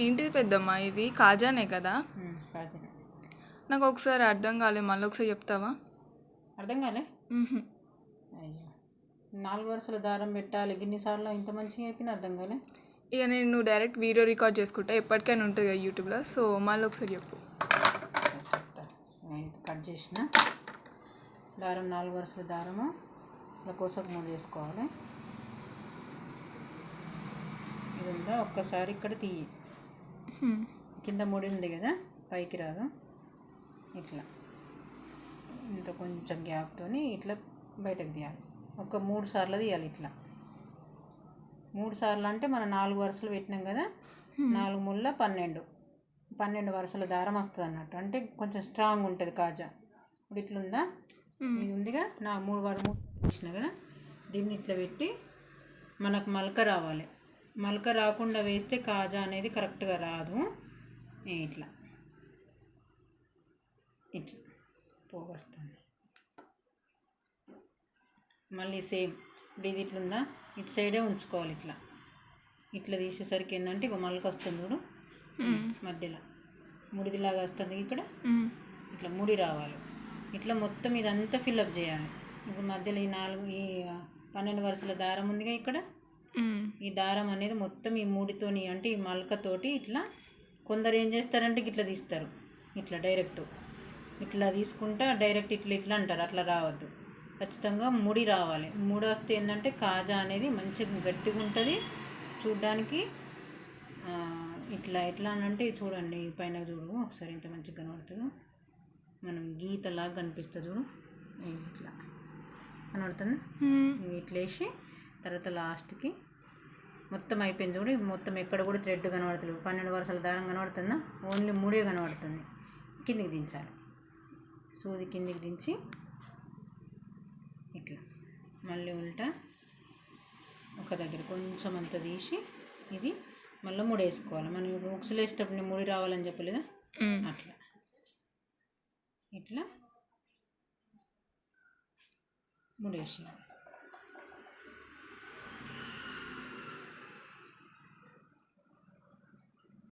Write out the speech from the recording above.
ఏంటిది పెద్దమ్మ, ఇది కాజానే కదా? కాజానే. నాకు ఒకసారి అర్థం కాలేదు, మళ్ళీ ఒకసారి చెప్తావా? అర్థం కాలే? అయ్యో, 4 వరుసల దారం పెట్టాలి గిన్నిసార్లు ఇంత మంచిగా అయిపోయినా అర్థం కాలే. ఇక నేను డైరెక్ట్ వీడియో రికార్డ్ చేసుకుంటా, ఎప్పటికైనా ఉంటుంది కదా యూట్యూబ్లో. సో మళ్ళీ ఒకసారి చెప్పు. చెప్తా. కట్ చేసిన దారం 4 వరుసల దారము ఇలా కోసకు 3 చేసుకోవాలి. ఇది ఉందా, ఒక్కసారి ఇక్కడ తీయి. కింద ముడి ఉంది కదా, పైకి రాదు. ఇట్లా ఇంత కొంచెం గ్యాప్తో ఇట్లా బయటకు తీయాలి. ఒక 3 సార్లు తీయాలి. ఇట్లా 3 సార్లు అంటే మనం 4 వరుసలు పెట్టినాం కదా, 4 ముళ్ళ 12 వరుసల దారం వస్తుంది అన్నట్టు. అంటే కొంచెం స్ట్రాంగ్ ఉంటుంది కాజా. ఇప్పుడు ఇట్లుందా, ఇది ఉందిగా, 3 వారం వేసిన కదా, దీన్ని ఇట్లా పెట్టి మనకు మలక రావాలి. మలక రాకుండా వేస్తే కాజా అనేది కరెక్ట్గా రాదు. ఇట్లా ఇట్లా పోగొస్తాను. మళ్ళీ సేమ్ ఇప్పుడు ఇది ఇట్లుందా, ఇటు సైడే ఉంచుకోవాలి. ఇట్లా తీసేసరికి ఏంటంటే ఇక మలక వస్తుంది చూడు, మధ్యలో ముడిదిలాగా వస్తుంది. ఇక్కడ ఇట్లా ముడి రావాలి. ఇట్లా మొత్తం ఇదంతా ఫిల్అప్ చేయాలి. ఇప్పుడు మధ్యలో ఈ 12 వరుసల దారం ఉందిగా, ఇక్కడ ఈ దారం అనేది మొత్తం ఈ మూడితోని, అంటే ఈ మలకతోటి ఇట్లా, కొందరు ఏం చేస్తారంటే ఇట్లా తీస్తారు, ఇట్లా డైరెక్ట్ ఇట్లా తీసుకుంటా డైరెక్ట్ ఇట్లా అంటారు. అట్లా రావద్దు, ఖచ్చితంగా ముడి రావాలి. ముడి వస్తే ఏంటంటే కాజా అనేది మంచిగా గట్టిగా ఉంటుంది చూడ్డానికి. ఇట్లా అంటే చూడండి, పైన చూడు ఒకసారి ఎంత మంచిగా కనబడుతుందో, మనం గీతలాగా కనిపిస్తుంది చూడు, ఇట్లా కనబడుతుంది. ఇట్లా వేసి తర్వాత లాస్ట్కి మొత్తం అయిపోయింది చూడు. మొత్తం ఎక్కడ కూడా థ్రెడ్ కనబడుతుంది. 12 వరుసల దారం కనబడుతుందా, ఓన్లీ 3 కనబడుతుంది. కిందికి దించాలి, సూది కిందికి దించి ఇట్లా మళ్ళీ ఉల్టా ఒక దగ్గర కొంచెం అంత తీసి ఇది మళ్ళీ ముడేసుకోవాలి. మనం ఇప్పుడు ఉక్సులు వేసేటప్పుడు ముడి రావాలని చెప్పలేదా, అట్లా ఇట్లా ముడేసేయాలి.